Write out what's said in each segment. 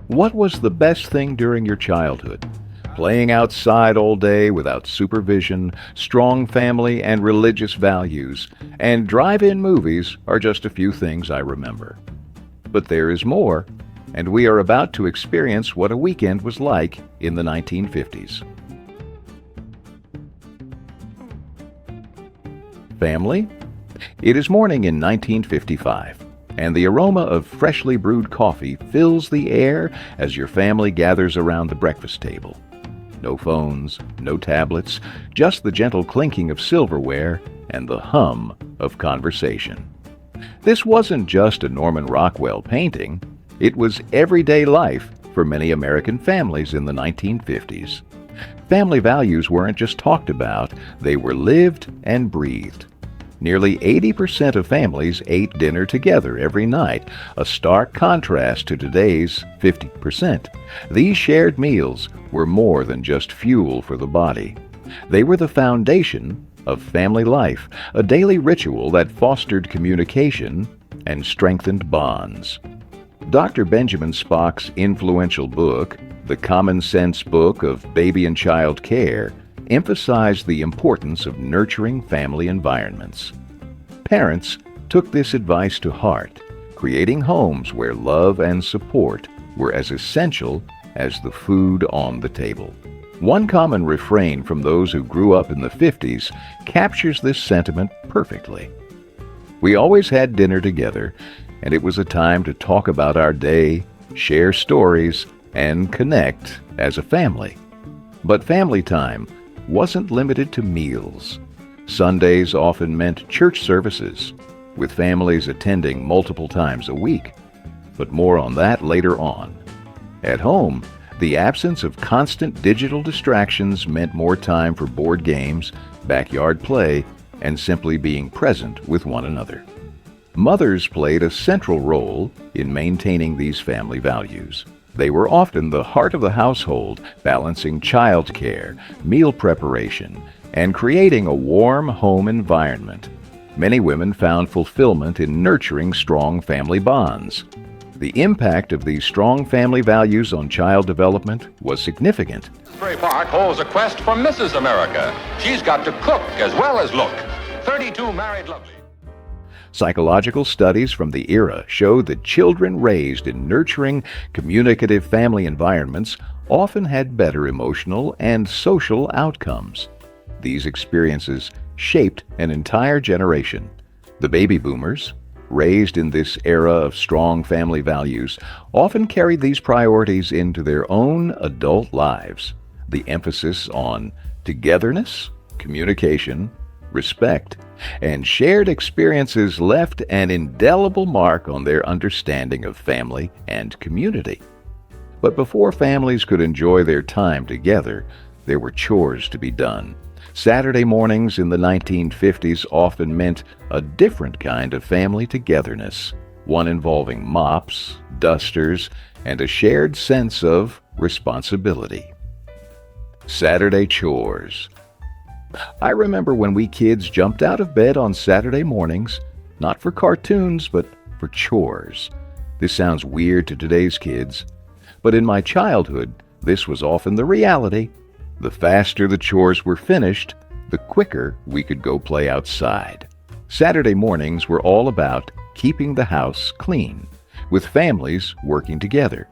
What was the best thing during your childhood? Playing outside all day without supervision, strong family and religious values, and drive-in movies are just a few things I remember. But there is more, and we are about to experience what a weekend was like in the 1950s. Family? It is morning in 1955, and the aroma of freshly brewed coffee fills the air as your family gathers around the breakfast table. No phones, no tablets, just the gentle clinking of silverware and the hum of conversation. This wasn't just a Norman Rockwell painting, it was everyday life for many American families in the 1950s. Family values weren't just talked about, they were lived and breathed. Nearly 80% of families ate dinner together every night, a stark contrast to today's 50%. These shared meals were more than just fuel for the body. They were the foundation of family life, a daily ritual that fostered communication and strengthened bonds. Dr. Benjamin Spock's influential book, The Common Sense Book of Baby and Child Care, emphasized the importance of nurturing family environments. Parents took this advice to heart, creating homes where love and support were as essential as the food on the table. One common refrain from those who grew up in the 50s captures this sentiment perfectly. We always had dinner together, and it was a time to talk about our day, share stories, and connect as a family. But family time wasn't limited to meals. Sundays often meant church services, with families attending multiple times a week. But more on that later on. At home, the absence of constant digital distractions meant more time for board games, backyard play, and simply being present with one another. Mothers played a central role in maintaining these family values. They were often the heart of the household, balancing childcare, meal preparation, and creating a warm home environment. Many women found fulfillment in nurturing strong family bonds. The impact of these strong family values on child development was significant. Asbury Park holds a quest for Mrs. America. She's got to cook as well as look. 32 married lovely. Psychological studies from the era showed that children raised in nurturing, communicative family environments often had better emotional and social outcomes. These experiences shaped an entire generation. The baby boomers, raised in this era of strong family values, often carried these priorities into their own adult lives. The emphasis on togetherness, communication, respect, and shared experiences left an indelible mark on their understanding of family and community. But before families could enjoy their time together, there were chores to be done. Saturday mornings in the 1950s often meant a different kind of family togetherness, one involving mops, dusters, and a shared sense of responsibility. Saturday chores. I remember when we kids jumped out of bed on Saturday mornings, not for cartoons, but for chores. This sounds weird to today's kids, but in my childhood, this was often the reality. The faster the chores were finished, the quicker we could go play outside. Saturday mornings were all about keeping the house clean, with families working together.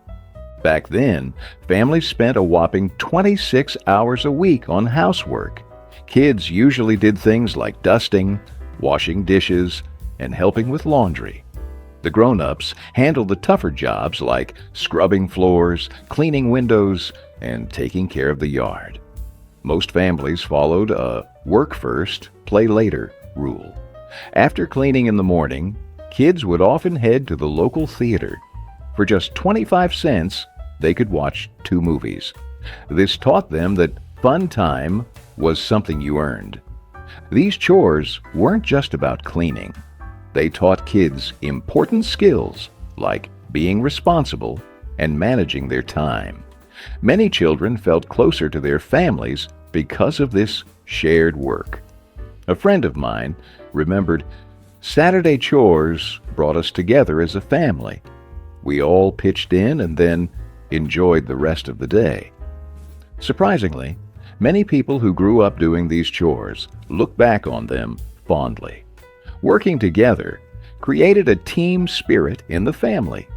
Back then, families spent a whopping 26 hours a week on housework. Kids usually did things like dusting, washing dishes, and helping with laundry. The grown-ups handled the tougher jobs like scrubbing floors, cleaning windows, and taking care of the yard. Most families followed a work first, play later rule. After cleaning in the morning, kids would often head to the local theater. For just 25 cents, they could watch 2 movies. This taught them that fun time was something you earned. These chores weren't just about cleaning. They taught kids important skills like being responsible and managing their time. Many children felt closer to their families because of this shared work. A friend of mine remembered, Saturday chores brought us together as a family. We all pitched in, and then enjoyed the rest of the day. Surprisingly, many people who grew up doing these chores look back on them fondly. Working together created a team spirit in the family.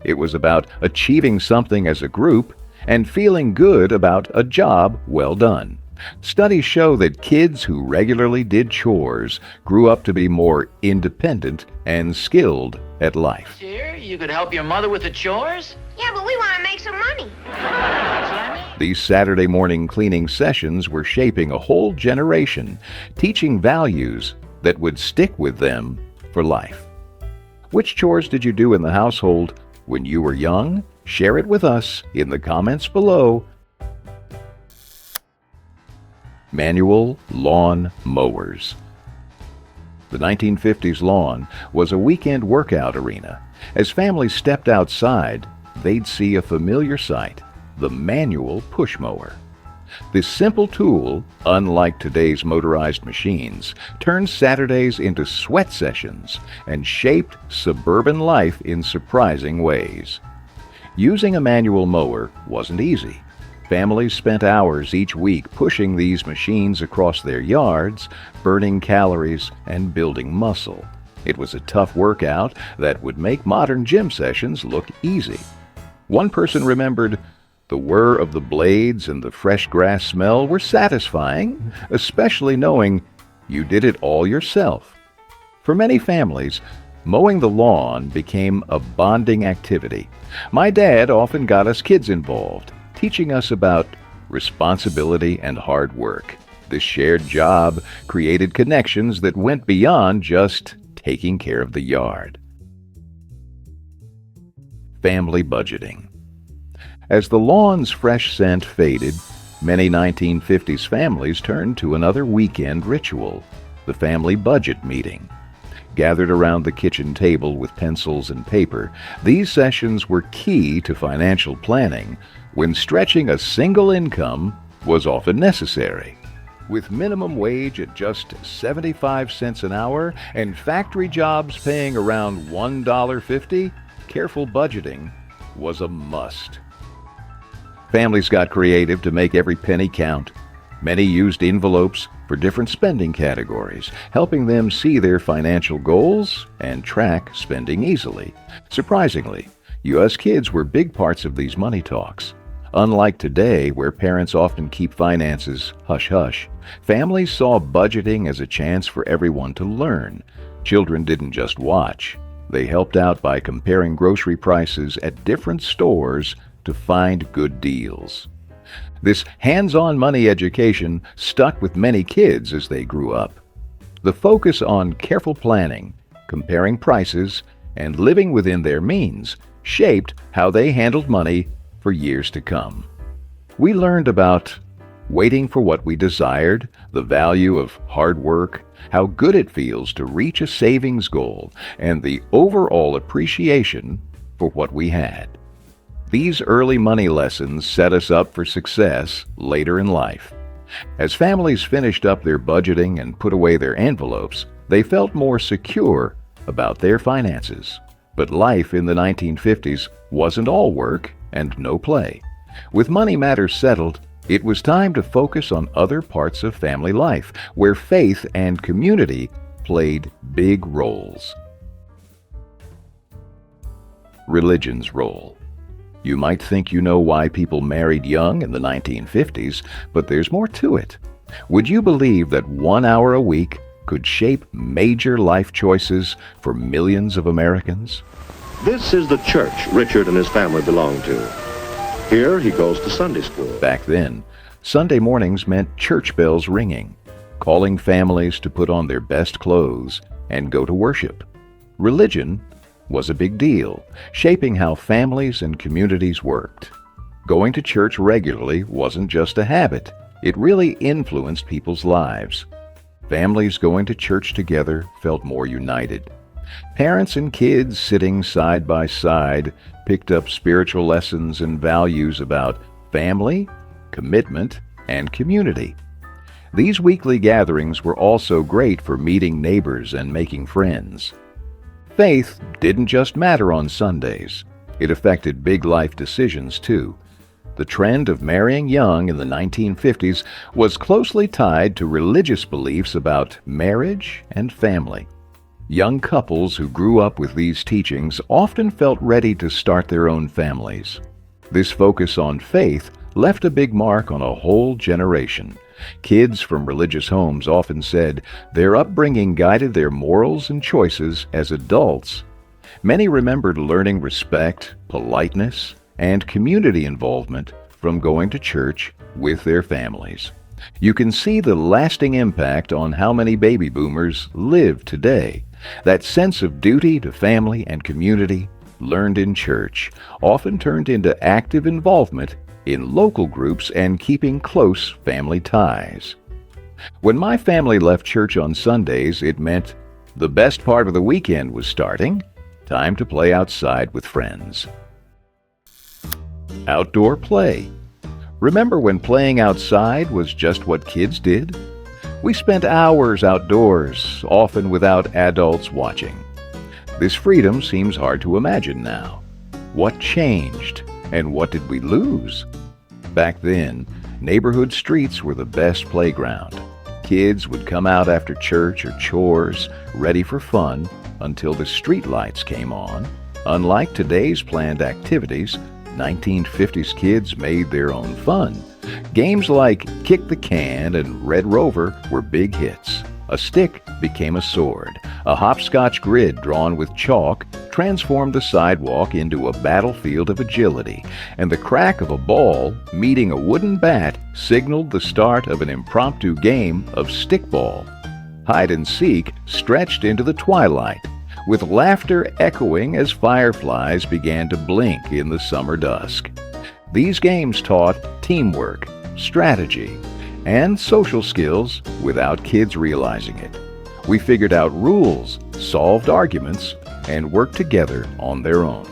It was about achieving something as a group and feeling good about a job well done. Studies show that kids who regularly did chores grew up to be more independent and skilled at life. Dear, you could help your mother with the chores? Yeah, but we want to make some money. That's what I mean. These Saturday morning cleaning sessions were shaping a whole generation, teaching values that would stick with them for life. Which chores did you do in the household when you were young? Share it with us in the comments below. Manual lawn mowers. The 1950s lawn was a weekend workout arena. As families stepped outside, they'd see a familiar sight, the manual push mower. This simple tool, unlike today's motorized machines, turned Saturdays into sweat sessions and shaped suburban life in surprising ways. Using a manual mower wasn't easy. Families spent hours each week pushing these machines across their yards, burning calories and building muscle. It was a tough workout that would make modern gym sessions look easy. One person remembered, "The whir of the blades and the fresh grass smell were satisfying, especially knowing you did it all yourself." For many families, mowing the lawn became a bonding activity. My dad often got us kids involved, teaching us about responsibility and hard work. This shared job created connections that went beyond just taking care of the yard. Family budgeting. As the lawn's fresh scent faded, many 1950s families turned to another weekend ritual, the family budget meeting. Gathered around the kitchen table with pencils and paper, these sessions were key to financial planning when stretching a single income was often necessary. With minimum wage at just 75 cents an hour and factory jobs paying around $1.50, careful budgeting was a must. Families got creative to make every penny count. Many used envelopes for different spending categories, helping them see their financial goals and track spending easily. Surprisingly, U.S. kids were big parts of these money talks. Unlike today, where parents often keep finances hush-hush, families saw budgeting as a chance for everyone to learn. Children didn't just watch. They helped out by comparing grocery prices at different stores to find good deals. This hands-on money education stuck with many kids as they grew up. The focus on careful planning, comparing prices, and living within their means shaped how they handled money for years to come. We learned about waiting for what we desired, the value of hard work, how good it feels to reach a savings goal, and the overall appreciation for what we had. These early money lessons set us up for success later in life. As families finished up their budgeting and put away their envelopes, they felt more secure about their finances. But life in the 1950s wasn't all work and no play. With money matters settled, it was time to focus on other parts of family life, where faith and community played big roles. Religion's role. You might think you know why people married young in the 1950s, but there's more to it. Would you believe that 1 hour a week could shape major life choices for millions of Americans? This is the church Richard and his family belong to. Here he goes to Sunday school. Back then, Sunday mornings meant church bells ringing, calling families to put on their best clothes and go to worship. Religion was a big deal, shaping how families and communities worked. Going to church regularly wasn't just a habit, it really influenced people's lives. Families going to church together felt more united. Parents and kids sitting side by side picked up spiritual lessons and values about family, commitment, and community. These weekly gatherings were also great for meeting neighbors and making friends. Faith didn't just matter on Sundays. It affected big life decisions, too. The trend of marrying young in the 1950s was closely tied to religious beliefs about marriage and family. Young couples who grew up with these teachings often felt ready to start their own families. This focus on faith left a big mark on a whole generation. Kids from religious homes often said their upbringing guided their morals and choices as adults. Many remembered learning respect, politeness, and community involvement from going to church with their families. You can see the lasting impact on how many baby boomers live today. That sense of duty to family and community, learned in church, often turned into active involvement in local groups and keeping close family ties. When my family left church on Sundays, it meant the best part of the weekend was starting. Time to play outside with friends. Outdoor play. Remember when playing outside was just what kids did? We spent hours outdoors, often without adults watching. This freedom seems hard to imagine now. What changed, and what did we lose? Back then, neighborhood streets were the best playground. Kids would come out after church or chores, ready for fun, until the street lights came on. Unlike today's planned activities, 1950s kids made their own fun. Games like Kick the Can and Red Rover were big hits. A stick became a sword. A hopscotch grid drawn with chalk transformed the sidewalk into a battlefield of agility, and the crack of a ball meeting a wooden bat signaled the start of an impromptu game of stickball. Hide and seek stretched into the twilight, with laughter echoing as fireflies began to blink in the summer dusk. These games taught teamwork, strategy, and social skills without kids realizing it. We figured out rules, solved arguments, and worked together on their own.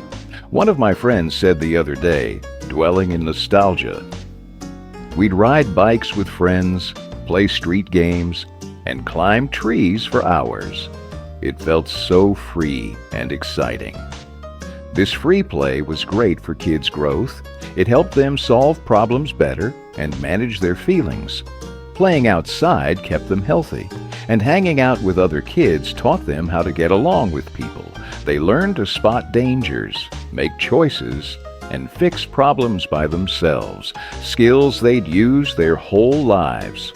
One of my friends said the other day, dwelling in nostalgia, "We'd ride bikes with friends, play street games, and climb trees for hours. It felt so free and exciting." This free play was great for kids' growth. It helped them solve problems better and manage their feelings. Playing outside kept them healthy, and hanging out with other kids taught them how to get along with people. They learned to spot dangers, make choices, and fix problems by themselves, skills they'd use their whole lives.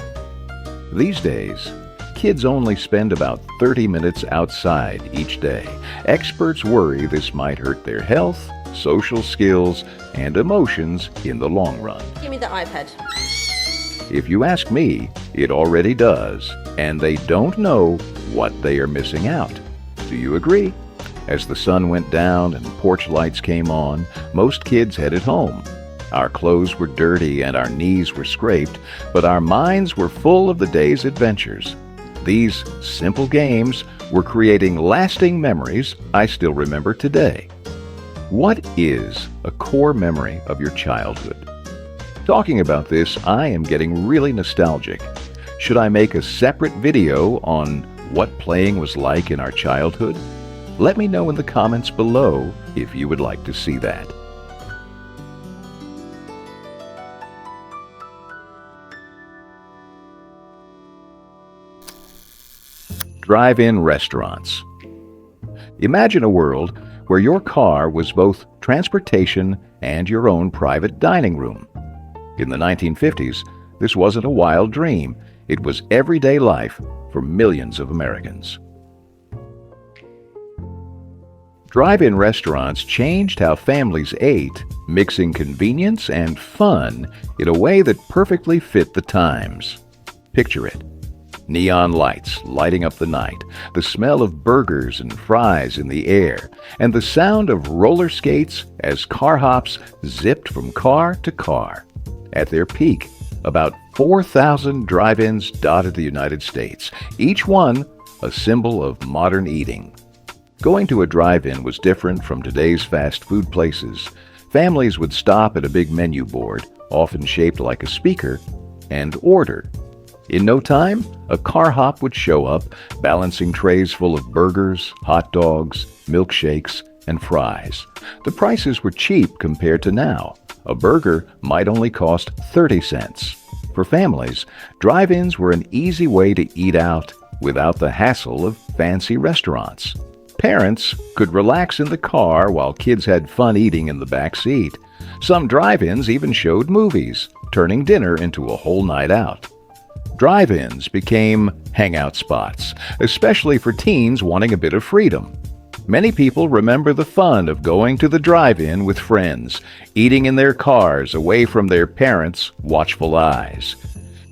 These days, kids only spend about 30 minutes outside each day. Experts worry this might hurt their health, social skills, and emotions in the long run. Give me the iPad. If you ask me, it already does, and they don't know what they are missing out. Do you agree? As the sun went down and porch lights came on, most kids headed home. Our clothes were dirty and our knees were scraped, but our minds were full of the day's adventures. These simple games were creating lasting memories I still remember today. What is a core memory of your childhood? Talking about this, I am getting really nostalgic. Should I make a separate video on what playing was like in our childhood? Let me know in the comments below if you would like to see that. Drive-in restaurants. Imagine a world where your car was both transportation and your own private dining room. In the 1950s, this wasn't a wild dream. It was everyday life for millions of Americans. Drive-in restaurants changed how families ate, mixing convenience and fun in a way that perfectly fit the times. Picture it. Neon lights lighting up the night, the smell of burgers and fries in the air, and the sound of roller skates as car hops zipped from car to car. At their peak, about 4,000 drive-ins dotted the United States, each one a symbol of modern eating. Going to a drive-in was different from today's fast food places. Families would stop at a big menu board, often shaped like a speaker, and order. In no time, a car hop would show up, balancing trays full of burgers, hot dogs, milkshakes, and fries. The prices were cheap compared to now. A burger might only cost 30 cents. For families, drive-ins were an easy way to eat out without the hassle of fancy restaurants. Parents could relax in the car while kids had fun eating in the back seat. Some drive-ins even showed movies, turning dinner into a whole night out. Drive-ins became hangout spots, especially for teens wanting a bit of freedom. Many people remember the fun of going to the drive-in with friends, eating in their cars away from their parents' watchful eyes.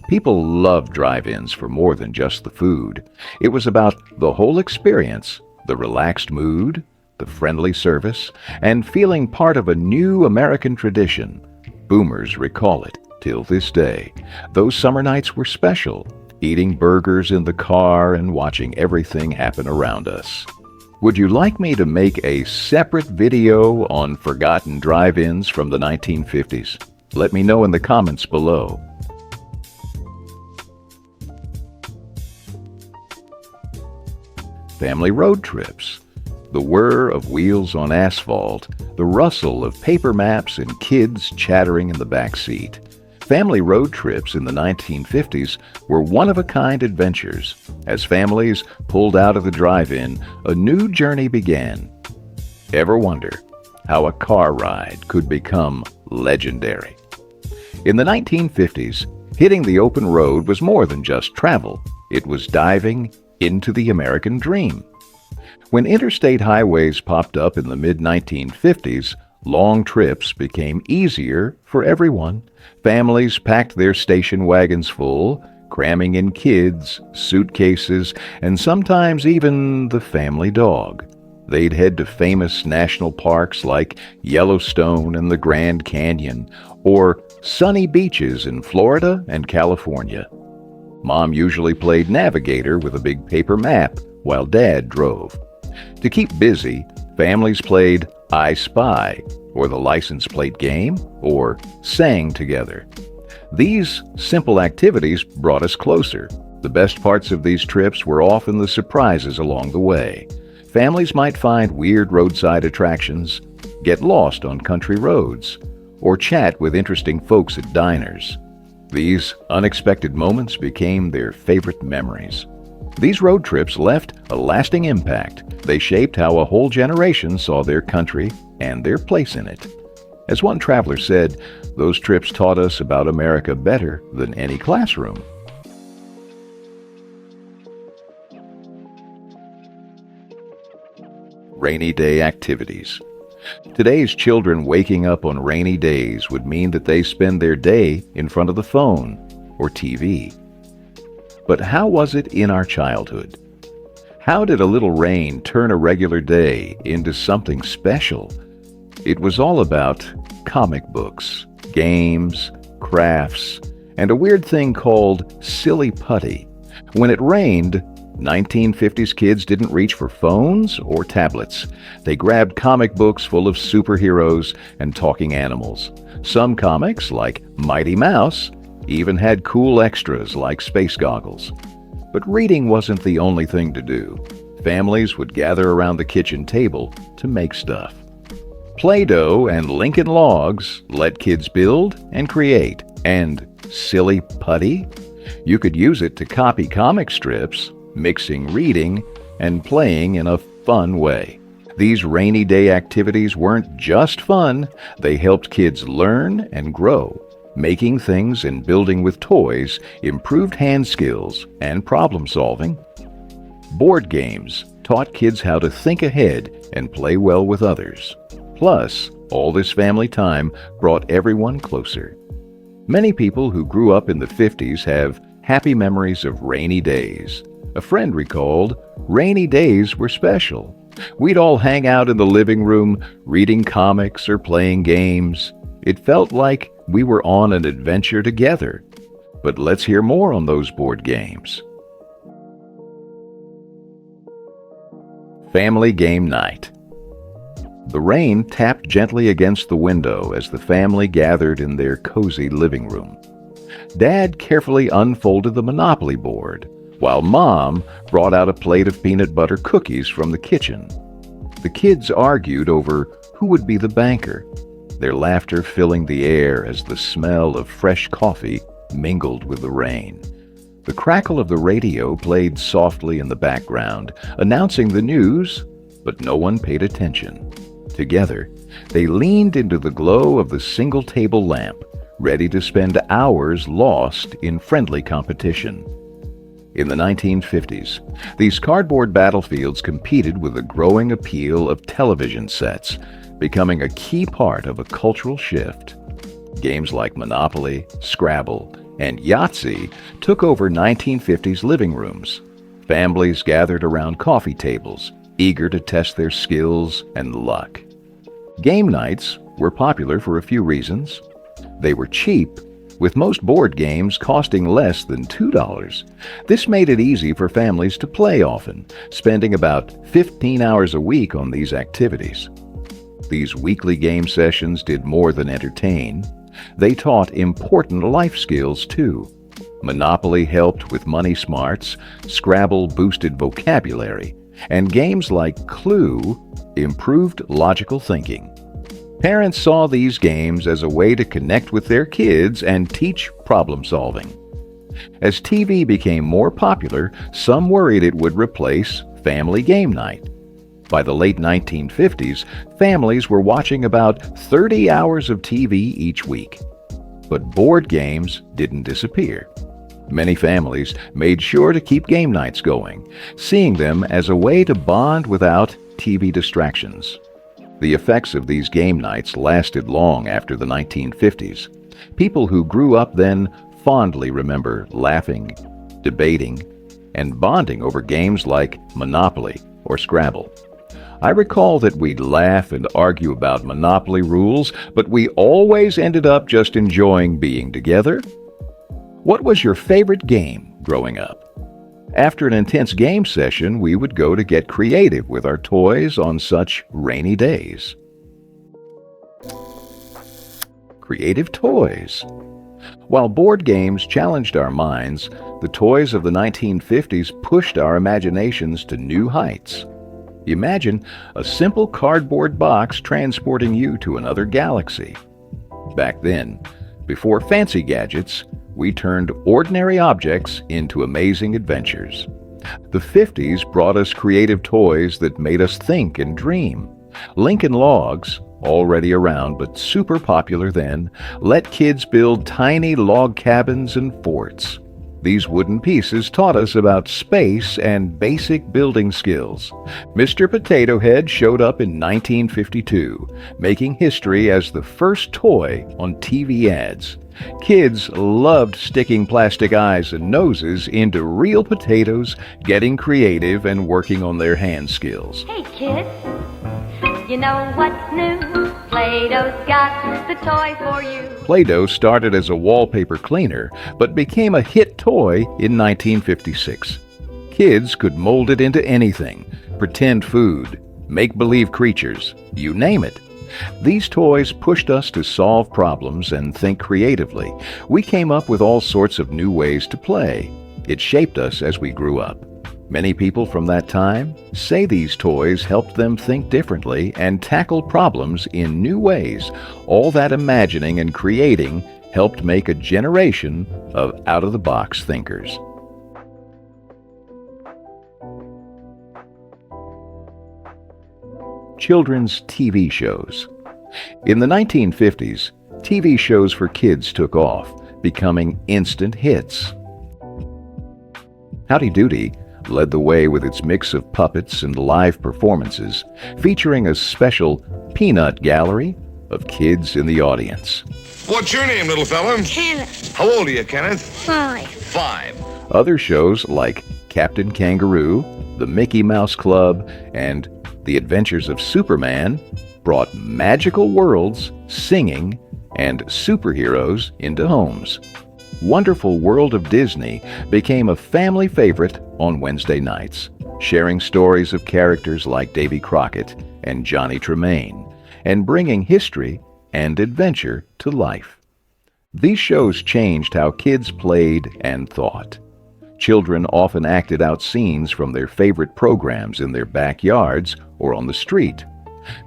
People loved drive-ins for more than just the food. It was about the whole experience, the relaxed mood, the friendly service, and feeling part of a new American tradition. Boomers recall it till this day. Those summer nights were special, eating burgers in the car and watching everything happen around us. Would you like me to make a separate video on forgotten drive-ins from the 1950s? Let me know in the comments below. Family road trips. The whir of wheels on asphalt, the rustle of paper maps and kids chattering in the back seat. Family road trips in the 1950s were one-of-a-kind adventures. As families pulled out of the drive-in, a new journey began. Ever wonder how a car ride could become legendary? In the 1950s, hitting the open road was more than just travel. It was diving into the American dream. When interstate highways popped up in the mid-1950s, long trips became easier for everyone. Families packed their station wagons full, cramming in kids, suitcases, and sometimes even the family dog. They'd head to famous national parks like Yellowstone and the Grand Canyon, or sunny beaches in Florida and California. Mom usually played navigator with a big paper map while Dad drove. To keep busy, families played I Spy, or the license plate game, or sang together. These simple activities brought us closer. The best parts of these trips were often the surprises along the way. Families might find weird roadside attractions, get lost on country roads, or chat with interesting folks at diners. These unexpected moments became their favorite memories. These road trips left a lasting impact. They shaped how a whole generation saw their country and their place in it. As one traveler said, those trips taught us about America better than any classroom. Rainy day activities. Today's children waking up on rainy days would mean that they spend their day in front of the phone or TV. But how was it in our childhood? How did a little rain turn a regular day into something special? It was all about comic books, games, crafts, and a weird thing called silly putty. When it rained, 1950s kids didn't reach for phones or tablets. They grabbed comic books full of superheroes and talking animals. Some comics, like Mighty Mouse, even had cool extras like space goggles. But reading wasn't the only thing to do. Families would gather around the kitchen table to make stuff. Play-Doh and Lincoln Logs let kids build and create. And silly putty? You could use it to copy comic strips, mixing reading and playing in a fun way. These rainy day activities weren't just fun, they helped kids learn and grow. Making things and building with toys improved hand skills and problem solving. Board games taught kids how to think ahead and play well with others. Plus, all this family time brought everyone closer. Many people who grew up in the 50s have happy memories of rainy days. A friend recalled, rainy days were special. We'd all hang out in the living room, reading comics or playing games. It felt like we were on an adventure together. But let's hear more on those board games. Family game night. The rain tapped gently against the window as the family gathered in their cozy living room. Dad carefully unfolded the Monopoly board, while Mom brought out a plate of peanut butter cookies from the kitchen. The kids argued over who would be the banker, their laughter filling the air as the smell of fresh coffee mingled with the rain. The crackle of the radio played softly in the background, announcing the news, but no one paid attention. Together, they leaned into the glow of the single-table lamp, ready to spend hours lost in friendly competition. In the 1950s, these cardboard battlefields competed with the growing appeal of television sets, becoming a key part of a cultural shift. Games like Monopoly, Scrabble, and Yahtzee took over 1950s living rooms. Families gathered around coffee tables, eager to test their skills and luck. Game nights were popular for a few reasons. They were cheap, with most board games costing less than $2. This made it easy for families to play often, spending about 15 hours a week on these activities. These weekly game sessions did more than entertain. They taught important life skills, too. Monopoly helped with money smarts, Scrabble boosted vocabulary, and games like Clue improved logical thinking. Parents saw these games as a way to connect with their kids and teach problem solving. As TV became more popular, some worried it would replace family game night. By the late 1950s, families were watching about 30 hours of TV each week. But board games didn't disappear. Many families made sure to keep game nights going, seeing them as a way to bond without TV distractions. The effects of these game nights lasted long after the 1950s. People who grew up then fondly remember laughing, debating, and bonding over games like Monopoly or Scrabble. I recall that we'd laugh and argue about Monopoly rules, but we always ended up just enjoying being together. What was your favorite game growing up? After an intense game session, we would go to get creative with our toys on such rainy days. Creative toys. While board games challenged our minds, the toys of the 1950s pushed our imaginations to new heights. Imagine a simple cardboard box transporting you to another galaxy. Back then, before fancy gadgets, we turned ordinary objects into amazing adventures. The 50s brought us creative toys that made us think and dream. Lincoln Logs, already around but super popular then, let kids build tiny log cabins and forts. These wooden pieces taught us about space and basic building skills. Mr. Potato Head showed up in 1952, making history as the first toy on TV ads. Kids loved sticking plastic eyes and noses into real potatoes, getting creative, and working on their hand skills. Hey, kid, you know what's new? Play-Doh's got the toy for you. Play-Doh started as a wallpaper cleaner, but became a hit toy in 1956. Kids could mold it into anything, pretend food, make-believe creatures, you name it. These toys pushed us to solve problems and think creatively. We came up with all sorts of new ways to play. It shaped us as we grew up. Many people from that time say these toys helped them think differently and tackle problems in new ways. All that imagining and creating helped make a generation of out-of-the-box thinkers. Children's TV shows. In the 1950s, TV shows for kids took off, becoming instant hits. Howdy Doody led the way with its mix of puppets and live performances, featuring a special peanut gallery of kids in the audience. What's your name, little fella? Kenneth. How old are you, Kenneth? 5. 5. Other shows like Captain Kangaroo, The Mickey Mouse Club, and The Adventures of Superman brought magical worlds, singing, and superheroes into homes. Wonderful World of Disney became a family favorite on Wednesday nights, sharing stories of characters like Davy Crockett and Johnny Tremaine, and bringing history and adventure to life. These shows changed how kids played and thought. Children often acted out scenes from their favorite programs in their backyards or on the street.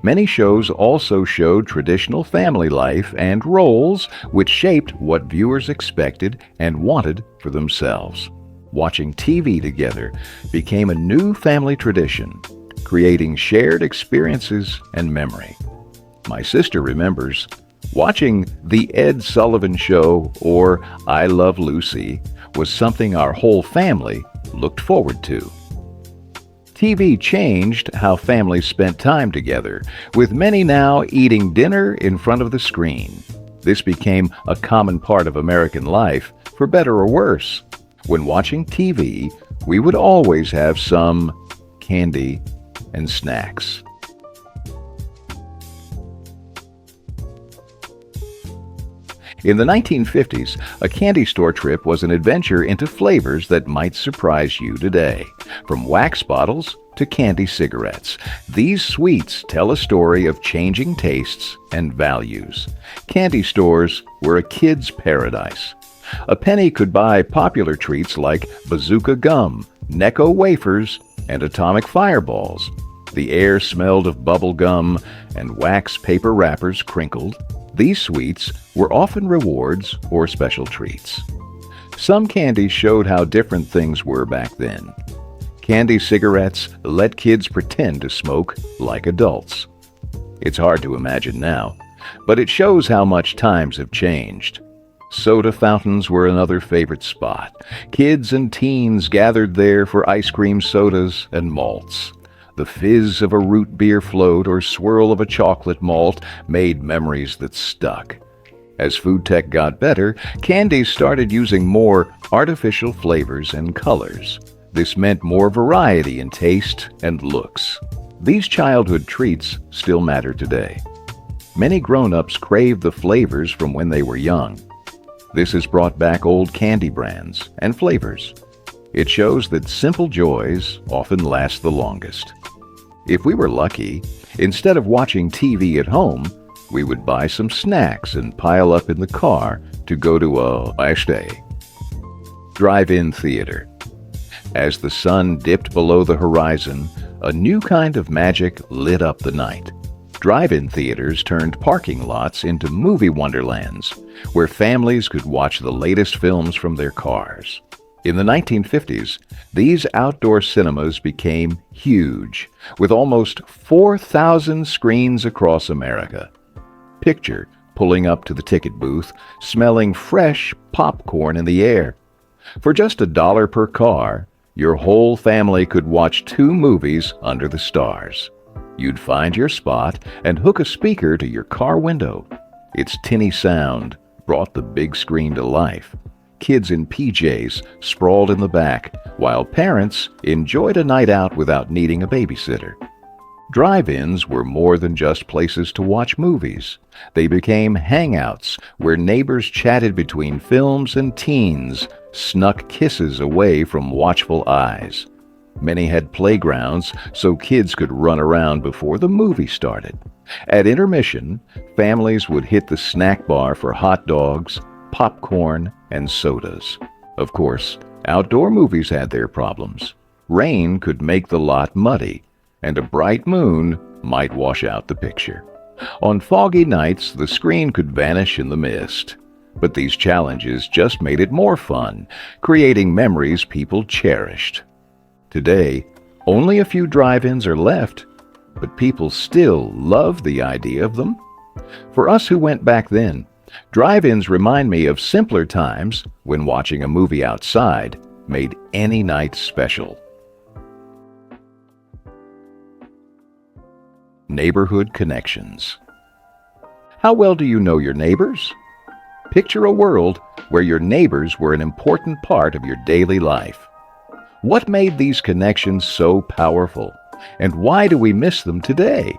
Many shows also showed traditional family life and roles, which shaped what viewers expected and wanted for themselves. Watching TV together became a new family tradition, creating shared experiences and memory. My sister remembers watching The Ed Sullivan Show or I Love Lucy was something our whole family looked forward to. TV changed how families spent time together, with many now eating dinner in front of the screen. This became a common part of American life, for better or worse. When watching TV, we would always have some candy and snacks. In the 1950s, a candy store trip was an adventure into flavors that might surprise you today. From wax bottles to candy cigarettes, these sweets tell a story of changing tastes and values. Candy stores were a kid's paradise. A penny could buy popular treats like Bazooka Gum, Necco Wafers, and Atomic Fireballs. The air smelled of bubble gum, and wax paper wrappers crinkled. These sweets were often rewards or special treats. Some candies showed how different things were back then. Candy cigarettes let kids pretend to smoke like adults. It's hard to imagine now, but it shows how much times have changed. Soda fountains were another favorite spot. Kids and teens gathered there for ice cream sodas and malts. The fizz of a root beer float or swirl of a chocolate malt made memories that stuck. As food tech got better, candies started using more artificial flavors and colors. This meant more variety in taste and looks. These childhood treats still matter today. Many grown-ups crave the flavors from when they were young. This has brought back old candy brands and flavors. It shows that simple joys often last the longest. If we were lucky, instead of watching TV at home, we would buy some snacks and pile up in the car to go to a last day. Drive-in theater. As the sun dipped below the horizon, a new kind of magic lit up the night. Drive-in theaters turned parking lots into movie wonderlands, where families could watch the latest films from their cars. In the 1950s, these outdoor cinemas became huge, with almost 4,000 screens across America. Picture pulling up to the ticket booth, smelling fresh popcorn in the air. For just $1 per car, your whole family could watch 2 movies under the stars. You'd find your spot and hook a speaker to your car window. Its tinny sound brought the big screen to life. Kids in PJs sprawled in the back, while parents enjoyed a night out without needing a babysitter. Drive-ins were more than just places to watch movies. They became hangouts where neighbors chatted between films and teens snuck kisses away from watchful eyes. Many had playgrounds so kids could run around before the movie started. At intermission, families would hit the snack bar for hot dogs, popcorn, and sodas. Of course, outdoor movies had their problems. Rain could make the lot muddy, and a bright moon might wash out the picture. On foggy nights, the screen could vanish in the mist. But these challenges just made it more fun, creating memories people cherished. Today, only a few drive-ins are left, but people still love the idea of them. For us who went back then, drive-ins remind me of simpler times when watching a movie outside made any night special. Neighborhood connections. How well do you know your neighbors? Picture a world where your neighbors were an important part of your daily life. What made these connections so powerful, and why do we miss them today?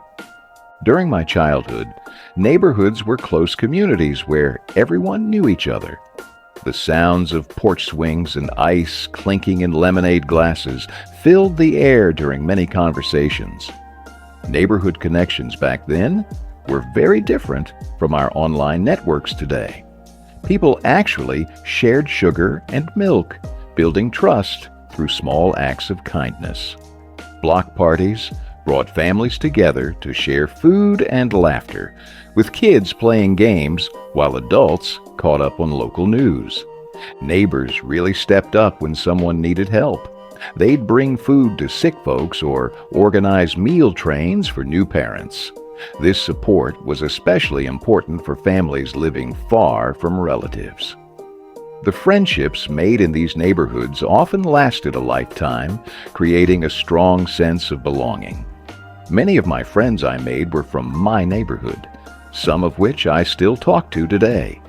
During my childhood, neighborhoods were close communities where everyone knew each other. The sounds of porch swings and ice clinking in lemonade glasses filled the air during many conversations. Neighborhood connections back then were very different from our online networks today. People actually shared sugar and milk, building trust through small acts of kindness. Block parties brought families together to share food and laughter, with kids playing games while adults caught up on local news. Neighbors really stepped up when someone needed help. They'd bring food to sick folks or organize meal trains for new parents. This support was especially important for families living far from relatives. The friendships made in these neighborhoods often lasted a lifetime, creating a strong sense of belonging. Many of my friends I made were from my neighborhood, some of which I still talk to today.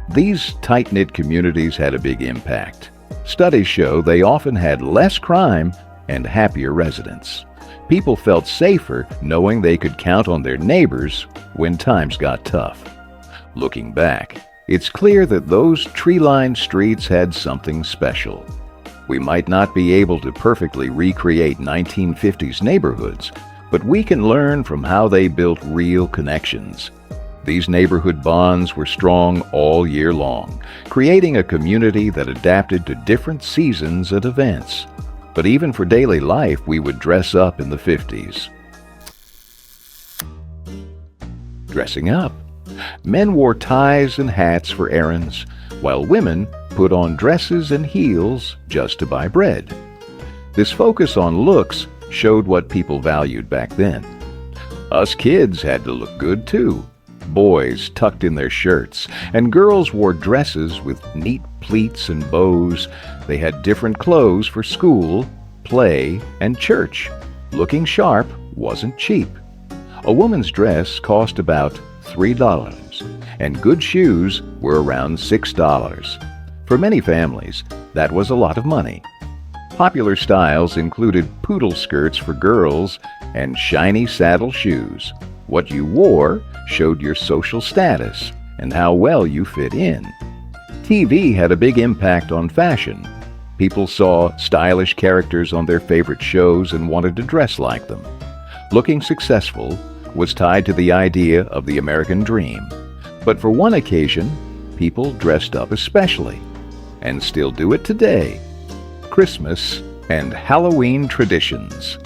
These tight-knit communities had a big impact. Studies show they often had less crime and happier residents. People felt safer knowing they could count on their neighbors when times got tough. Looking back, it's clear that those tree-lined streets had something special. We might not be able to perfectly recreate 1950s neighborhoods, but we can learn from how they built real connections. These neighborhood bonds were strong all year long, creating a community that adapted to different seasons and events. But even for daily life, we would dress up in the 50s. Dressing up. Men wore ties and hats for errands, while women put on dresses and heels just to buy bread. This focus on looks showed what people valued back then. Us kids had to look good too. Boys tucked in their shirts, and girls wore dresses with neat pleats and bows. They had different clothes for school, play, and church. Looking sharp wasn't cheap. A woman's dress cost about $3, and good shoes were around $6. For many families, that was a lot of money. Popular styles included poodle skirts for girls and shiny saddle shoes. What you wore showed your social status and how well you fit in. TV had a big impact on fashion. People saw stylish characters on their favorite shows and wanted to dress like them. Looking successful was tied to the idea of the American dream. But for one occasion, people dressed up especially, and still do it today: Christmas and Halloween traditions.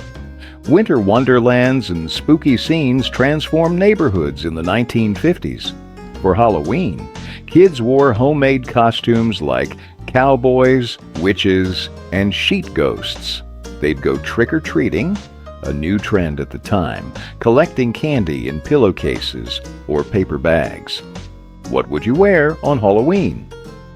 Winter wonderlands and spooky scenes transformed neighborhoods in the 1950s. For Halloween, kids wore homemade costumes like cowboys, witches, and sheet ghosts. They'd go trick-or-treating, a new trend at the time, collecting candy in pillowcases or paper bags. What would you wear on Halloween?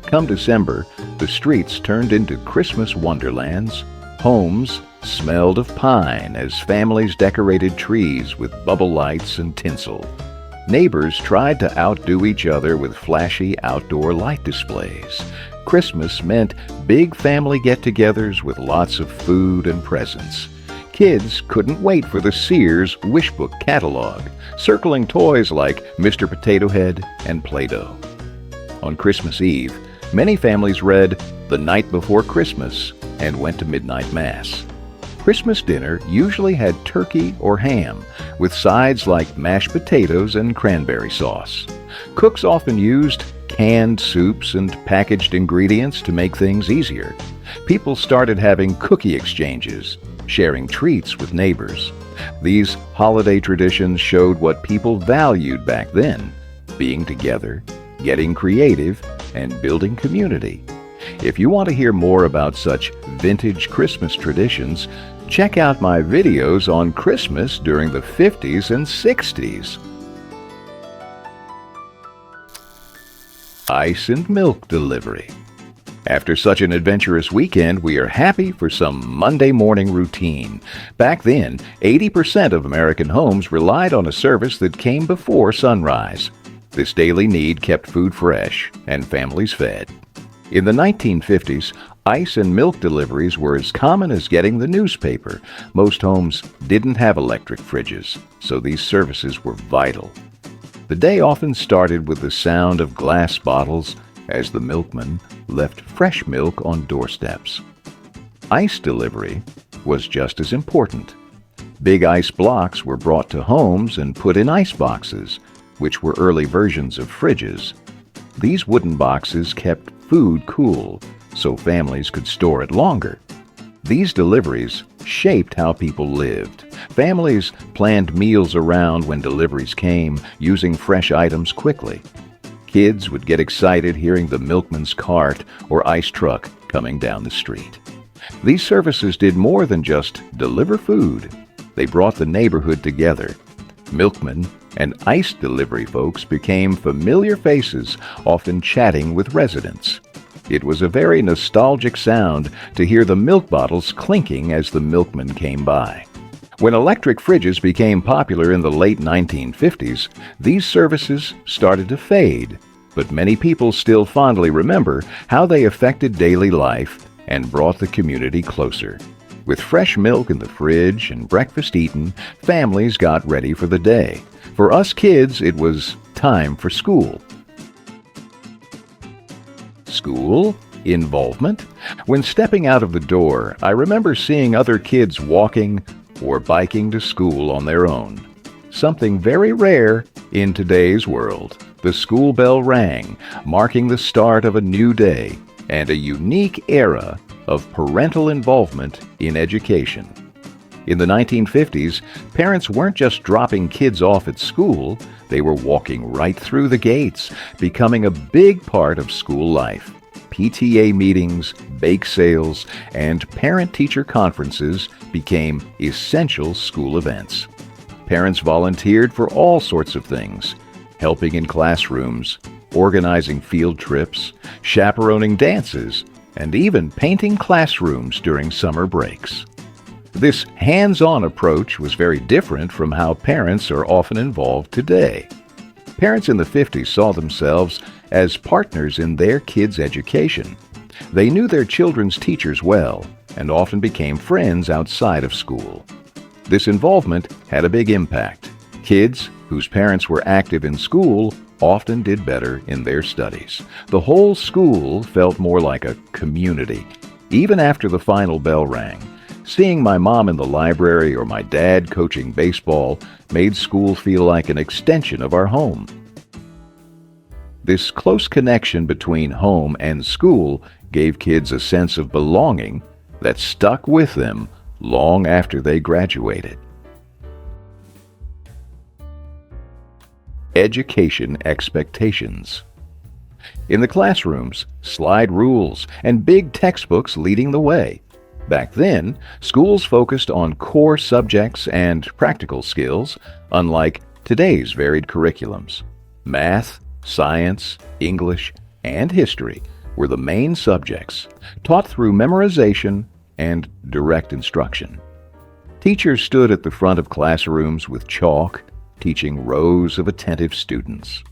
Come December, the streets turned into Christmas wonderlands. Homes smelled of pine as families decorated trees with bubble lights and tinsel. Neighbors tried to outdo each other with flashy outdoor light displays. Christmas meant big family get-togethers with lots of food and presents. Kids couldn't wait for the Sears Wishbook catalog, circling toys like Mr. Potato Head and Play-Doh. On Christmas Eve, many families read The Night Before Christmas and went to midnight mass. Christmas dinner usually had turkey or ham, with sides like mashed potatoes and cranberry sauce. Cooks often used canned soups and packaged ingredients to make things easier. People started having cookie exchanges, sharing treats with neighbors. These holiday traditions showed what people valued back then: being together, getting creative, and building community. If you want to hear more about such vintage Christmas traditions, check out my videos on Christmas during the 50s and 60s. Ice and milk delivery. After such an adventurous weekend, we are happy for some Monday morning routine. Back then, 80% of American homes relied on a service that came before sunrise. This daily need kept food fresh and families fed. In the 1950s, ice and milk deliveries were as common as getting the newspaper. Most homes didn't have electric fridges, so these services were vital. The day often started with the sound of glass bottles as the milkman left fresh milk on doorsteps. Ice delivery was just as important. Big ice blocks were brought to homes and put in ice boxes, which were early versions of fridges. These wooden boxes kept food cool, so families could store it longer. These deliveries shaped how people lived. Families planned meals around when deliveries came, using fresh items quickly. Kids would get excited hearing the milkman's cart or ice truck coming down the street. These services did more than just deliver food. They brought the neighborhood together. Milkmen and ice delivery folks became familiar faces, often chatting with residents. It was a very nostalgic sound to hear the milk bottles clinking as the milkman came by. When electric fridges became popular in the late 1950s, these services started to fade, but many people still fondly remember how they affected daily life and brought the community closer. With fresh milk in the fridge and breakfast eaten, families got ready for the day. For us kids, it was time for school. School? Involvement? When stepping out of the door, I remember seeing other kids walking or biking to school on their own. Something very rare in today's world. The school bell rang, marking the start of a new day and a unique era of parental involvement in education. In the 1950s, parents weren't just dropping kids off at school, they were walking right through the gates, becoming a big part of school life. PTA meetings, bake sales, and parent-teacher conferences became essential school events. Parents volunteered for all sorts of things, helping in classrooms, organizing field trips, chaperoning dances, and even painting classrooms during summer breaks. This hands-on approach was very different from how parents are often involved today. Parents in the 50s saw themselves as partners in their kids' education. They knew their children's teachers well and often became friends outside of school. This involvement had a big impact. Kids whose parents were active in school often did better in their studies. The whole school felt more like a community. Even after the final bell rang, seeing my mom in the library or my dad coaching baseball made school feel like an extension of our home. This close connection between home and school gave kids a sense of belonging that stuck with them long after they graduated. Education expectations. In the classrooms, slide rules and big textbooks leading the way. Back then, schools focused on core subjects and practical skills, unlike today's varied curriculums. Math, science, English, and history were the main subjects, taught through memorization and direct instruction. Teachers stood at the front of classrooms with chalk, teaching rows of attentive students.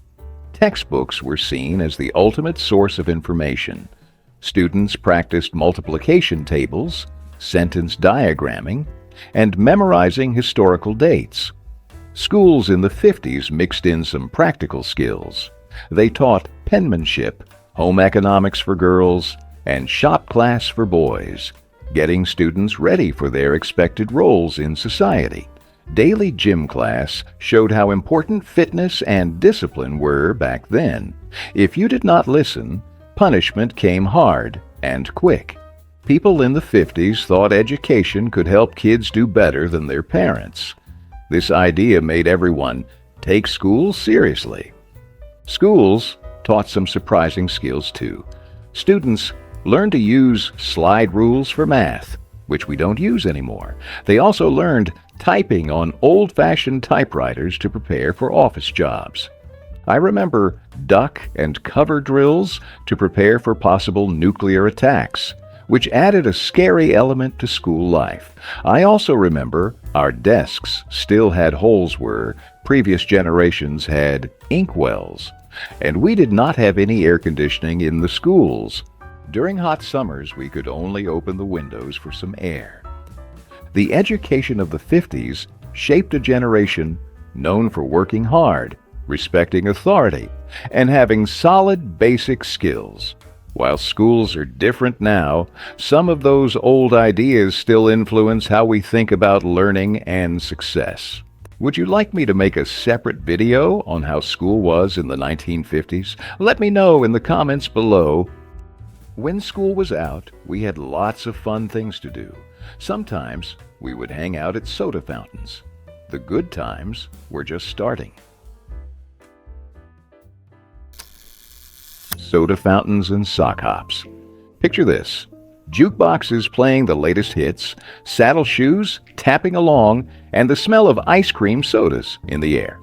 Textbooks were seen as the ultimate source of information. Students practiced multiplication tables, sentence diagramming, and memorizing historical dates. Schools in the 50s mixed in some practical skills. They taught penmanship, home economics for girls, and shop class for boys, getting students ready for their expected roles in society. Daily gym class showed how important fitness and discipline were back then. If you did not listen, punishment came hard and quick. People in the 50s thought education could help kids do better than their parents. This idea made everyone take school seriously. Schools taught some surprising skills too. Students learned to use slide rules for math, which we don't use anymore. They also learned typing on old-fashioned typewriters to prepare for office jobs. I remember duck and cover drills to prepare for possible nuclear attacks, which added a scary element to school life. I also remember our desks still had holes where previous generations had inkwells, and we did not have any air conditioning in the schools. During hot summers, we could only open the windows for some air. The education of the 50s shaped a generation known for working hard, respecting authority, and having solid basic skills. While schools are different now, some of those old ideas still influence how we think about learning and success. Would you like me to make a separate video on how school was in the 1950s? Let me know in the comments below. When school was out, we had lots of fun things to do. Sometimes we would hang out at soda fountains. The good times were just starting. Soda fountains and sock hops. Picture this. Jukeboxes playing the latest hits, saddle shoes tapping along, and the smell of ice cream sodas in the air.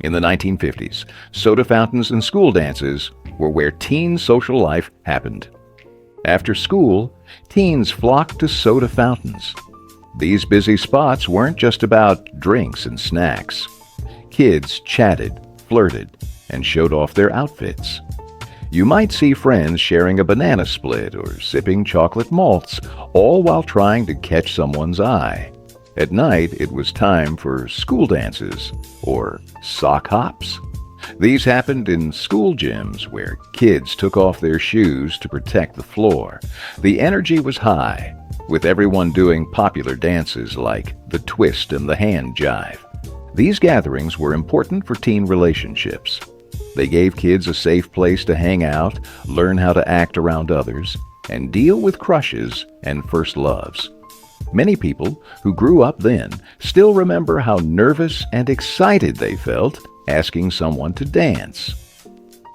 In the 1950s, soda fountains and school dances were where teen social life happened. After school, teens flocked to soda fountains. These busy spots weren't just about drinks and snacks. Kids chatted, flirted, and showed off their outfits. You might see friends sharing a banana split or sipping chocolate malts, all while trying to catch someone's eye. At night, it was time for school dances, or sock hops. These happened in school gyms where kids took off their shoes to protect the floor. The energy was high, with everyone doing popular dances like the twist and the hand jive. These gatherings were important for teen relationships. They gave kids a safe place to hang out, learn how to act around others, and deal with crushes and first loves. Many people who grew up then still remember how nervous and excited they felt asking someone to dance.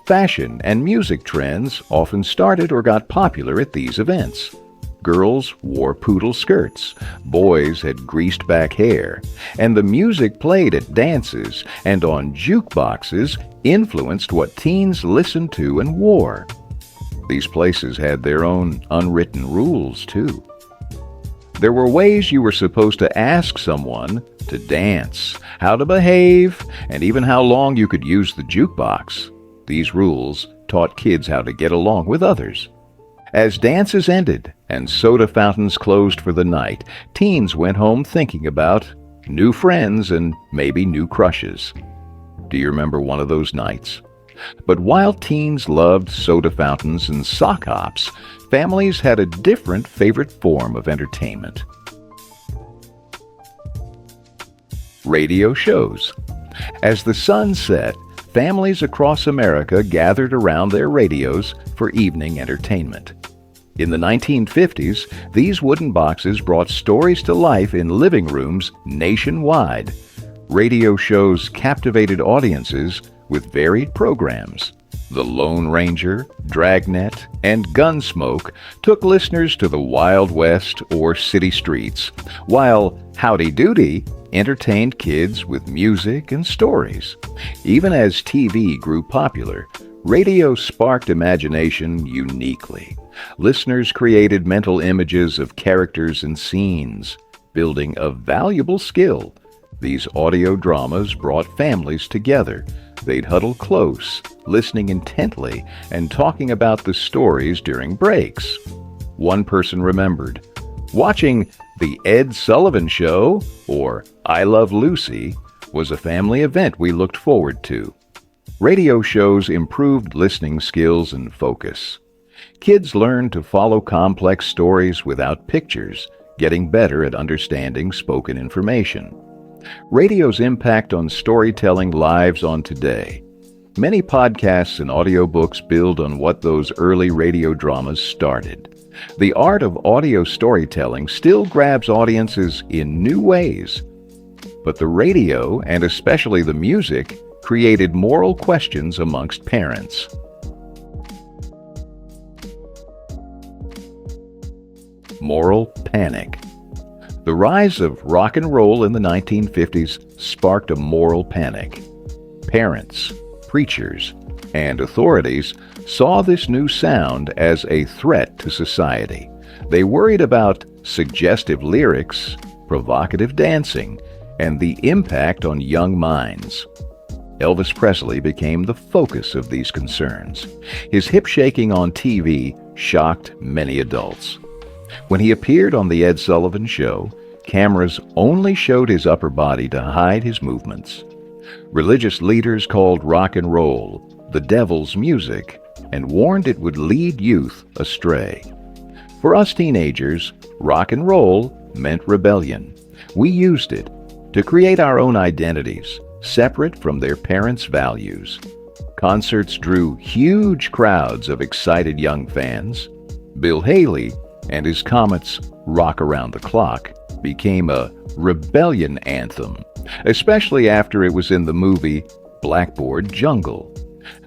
Fashion and music trends often started or got popular at these events. Girls wore poodle skirts, boys had greased back hair, and the music played at dances and on jukeboxes influenced what teens listened to and wore. These places had their own unwritten rules, too. There were ways you were supposed to ask someone to dance, how to behave, and even how long you could use the jukebox. These rules taught kids how to get along with others. As dances ended and soda fountains closed for the night, teens went home thinking about new friends and maybe new crushes. Do you remember one of those nights? But while teens loved soda fountains and sock hops, families had a different favorite form of entertainment. Radio shows. As the sun set, families across America gathered around their radios for evening entertainment. In the 1950s, these wooden boxes brought stories to life in living rooms nationwide. Radio shows captivated audiences with varied programs. The Lone Ranger, Dragnet, and Gunsmoke took listeners to the Wild West or city streets, while Howdy Doody entertained kids with music and stories. Even as TV grew popular, radio sparked imagination uniquely. Listeners created mental images of characters and scenes, building a valuable skill. These audio dramas brought families together. They'd huddle close, listening intently and talking about the stories during breaks. One person remembered, watching The Ed Sullivan Show or I Love Lucy was a family event we looked forward to. Radio shows improved listening skills and focus. Kids learned to follow complex stories without pictures, getting better at understanding spoken information. Radio's impact on storytelling lives on today. Many podcasts and audiobooks build on what those early radio dramas started. The art of audio storytelling still grabs audiences in new ways. But the radio, and especially the music, created moral questions amongst parents. Moral panic. The rise of rock and roll in the 1950s sparked a moral panic. Parents, preachers, and authorities saw this new sound as a threat to society. They worried about suggestive lyrics, provocative dancing, and the impact on young minds. Elvis Presley became the focus of these concerns. His hip shaking on TV shocked many adults. When he appeared on The Ed Sullivan Show, cameras only showed his upper body to hide his movements. Religious leaders called rock and roll the devil's music and warned it would lead youth astray. For us teenagers, rock and roll meant rebellion. We used it to create our own identities, separate from their parents' values. Concerts drew huge crowds of excited young fans. Bill Haley and his Comets' Rock Around the Clock became a rebellion anthem, especially after it was in the movie Blackboard Jungle.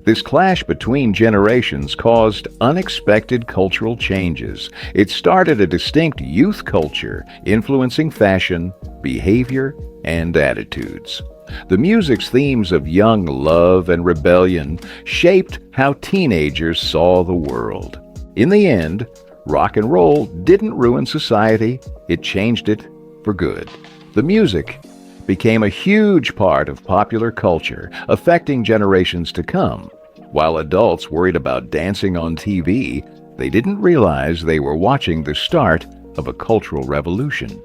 This clash between generations caused unexpected cultural changes. It started a distinct youth culture influencing fashion, behavior, and attitudes. The music's themes of young love and rebellion shaped how teenagers saw the world. In the end, rock and roll didn't ruin society, it changed it for good. The music became a huge part of popular culture, affecting generations to come. While adults worried about dancing on TV, they didn't realize they were watching the start of a cultural revolution.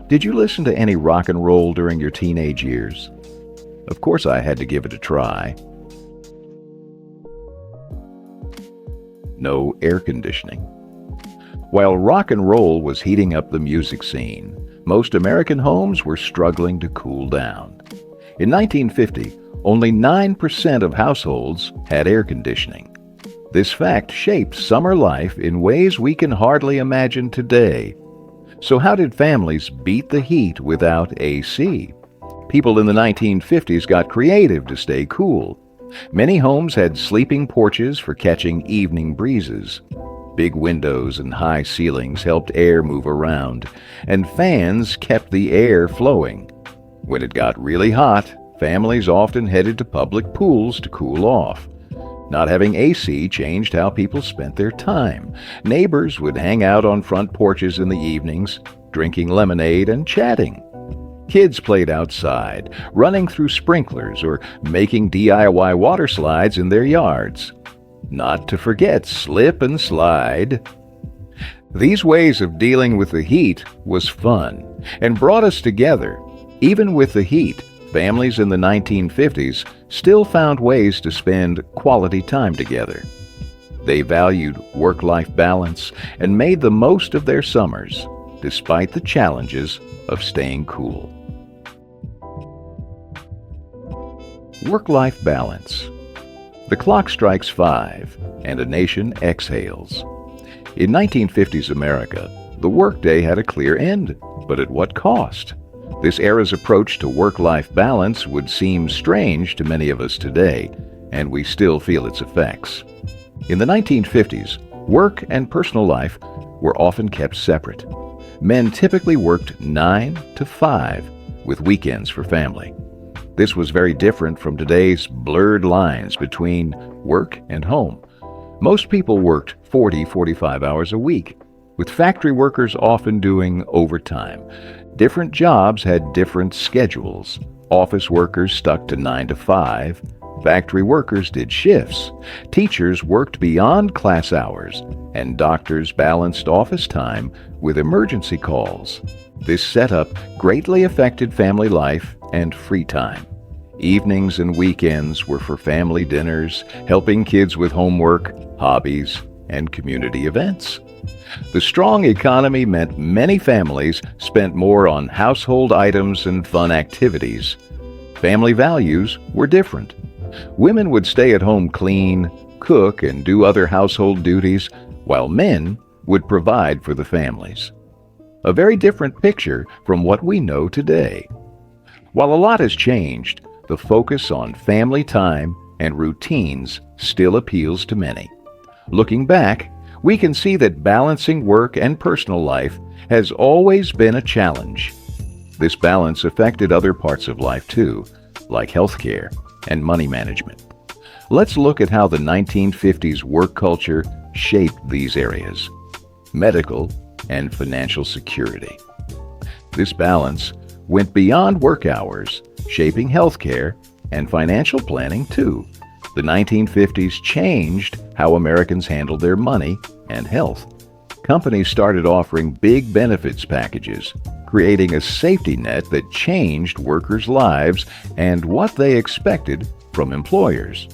Did you listen to any rock and roll during your teenage years? Of course I had to give it a try. No air conditioning. While rock and roll was heating up the music scene, most American homes were struggling to cool down. In 1950, only 9% of households had air conditioning. This fact shaped summer life in ways we can hardly imagine today. So how did families beat the heat without AC? People in the 1950s got creative to stay cool. Many homes had sleeping porches for catching evening breezes. Big windows and high ceilings helped air move around, and fans kept the air flowing. When it got really hot, families often headed to public pools to cool off. Not having AC changed how people spent their time. Neighbors would hang out on front porches in the evenings, drinking lemonade and chatting. Kids played outside, running through sprinklers or making DIY water slides in their yards. Not to forget slip and slide. These ways of dealing with the heat was fun and brought us together. Even with the heat, families in the 1950s still found ways to spend quality time together. They valued work-life balance and made the most of their summers, despite the challenges of staying cool. Work-life balance. The clock strikes 5, and a nation exhales. In 1950s America, the workday had a clear end, but at what cost? This era's approach to work-life balance would seem strange to many of us today, and we still feel its effects. In the 1950s, work and personal life were often kept separate. Men typically worked 9 to 5, with weekends for family. This was very different from today's blurred lines between work and home. Most people worked 45 hours a week, with factory workers often doing overtime. Different jobs had different schedules. Office workers stuck to 9 to 5. Factory workers did shifts. Teachers worked beyond class hours, and doctors balanced office time with emergency calls. This setup greatly affected family life and free time. Evenings and weekends were for family dinners, helping kids with homework, hobbies, and community events. The strong economy meant many families spent more on household items and fun activities. Family values were different. Women would stay at home clean, cook, and do other household duties, while men would provide for the families. A very different picture from what we know today. While a lot has changed, the focus on family time and routines still appeals to many. Looking back, we can see that balancing work and personal life has always been a challenge. This balance affected other parts of life too, like healthcare and money management. Let's look at how the 1950s work culture shaped these areas: medical and financial security. This balance went beyond work hours, shaping healthcare and financial planning too. The 1950s changed how Americans handled their money and health. Companies started offering big benefits packages, creating a safety net that changed workers' lives and what they expected from employers.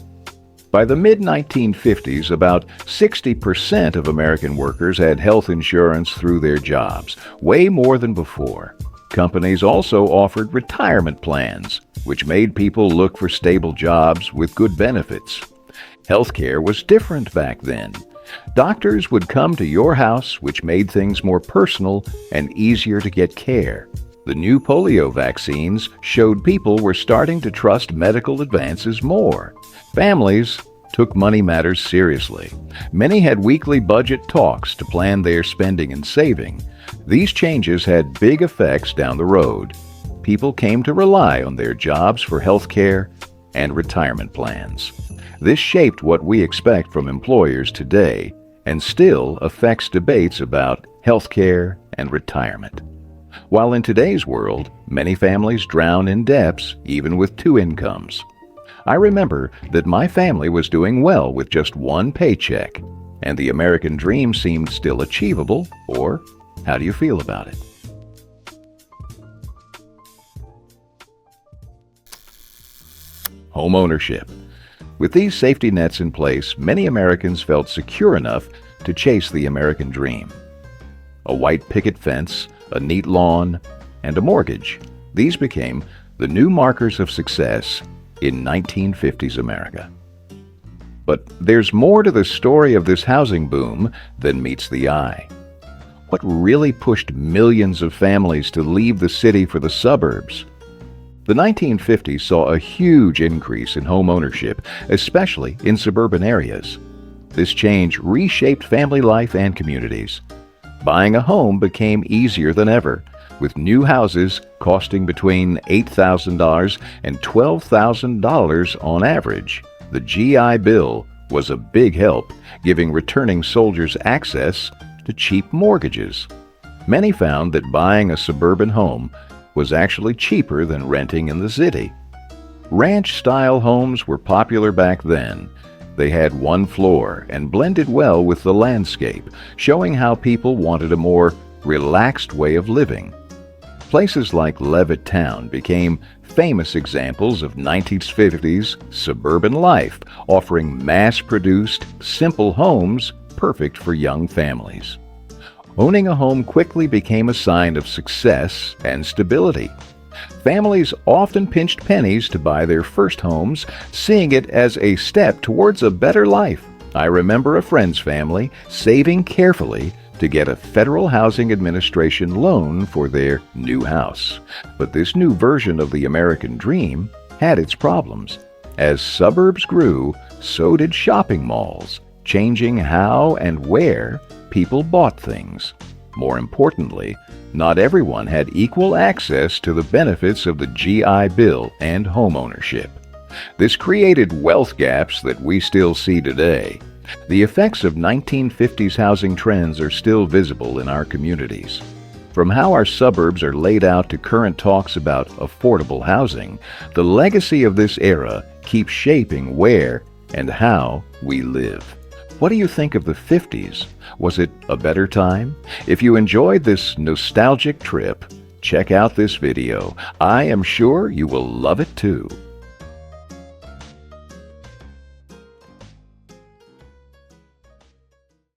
By the mid-1950s, about 60% of American workers had health insurance through their jobs, way more than before. Companies also offered retirement plans, which made people look for stable jobs with good benefits. Healthcare was different back then. Doctors would come to your house, which made things more personal and easier to get care. The new polio vaccines showed people were starting to trust medical advances more. Families took money matters seriously. Many had weekly budget talks to plan their spending and saving. These changes had big effects down the road. People came to rely on their jobs for health care and retirement plans. This shaped what we expect from employers today and still affects debates about health care and retirement. While in today's world, many families drown in debts even with two incomes. I remember that my family was doing well with just one paycheck, and the American dream seemed still achievable, or how do you feel about it? Home ownership. With these safety nets in place, many Americans felt secure enough to chase the American dream. A white picket fence, a neat lawn, and a mortgage. These became the new markers of success in 1950s America. But there's more to the story of this housing boom than meets the eye. What really pushed millions of families to leave the city for the suburbs? The 1950s saw a huge increase in home ownership, especially in suburban areas. This change reshaped family life and communities. Buying a home became easier than ever, with new houses costing between $8,000 and $12,000 on average. The GI Bill was a big help, giving returning soldiers access to cheap mortgages. Many found that buying a suburban home was actually cheaper than renting in the city. Ranch-style homes were popular back then. They had one floor and blended well with the landscape, showing how people wanted a more relaxed way of living. Places like Levittown became famous examples of 1950s suburban life, offering mass-produced, simple homes perfect for young families. Owning a home quickly became a sign of success and stability. Families often pinched pennies to buy their first homes, seeing it as a step towards a better life. I remember a friend's family saving carefully to get a Federal Housing Administration loan for their new house. But this new version of the American dream had its problems. As suburbs grew, so did shopping malls, changing how and where people bought things. More importantly, not everyone had equal access to the benefits of the GI Bill and homeownership. This created wealth gaps that we still see today. The effects of 1950s housing trends are still visible in our communities. From how our suburbs are laid out to current talks about affordable housing, the legacy of this era keeps shaping where and how we live. What do you think of the 50s? Was it a better time? If you enjoyed this nostalgic trip, check out this video. I am sure you will love it too.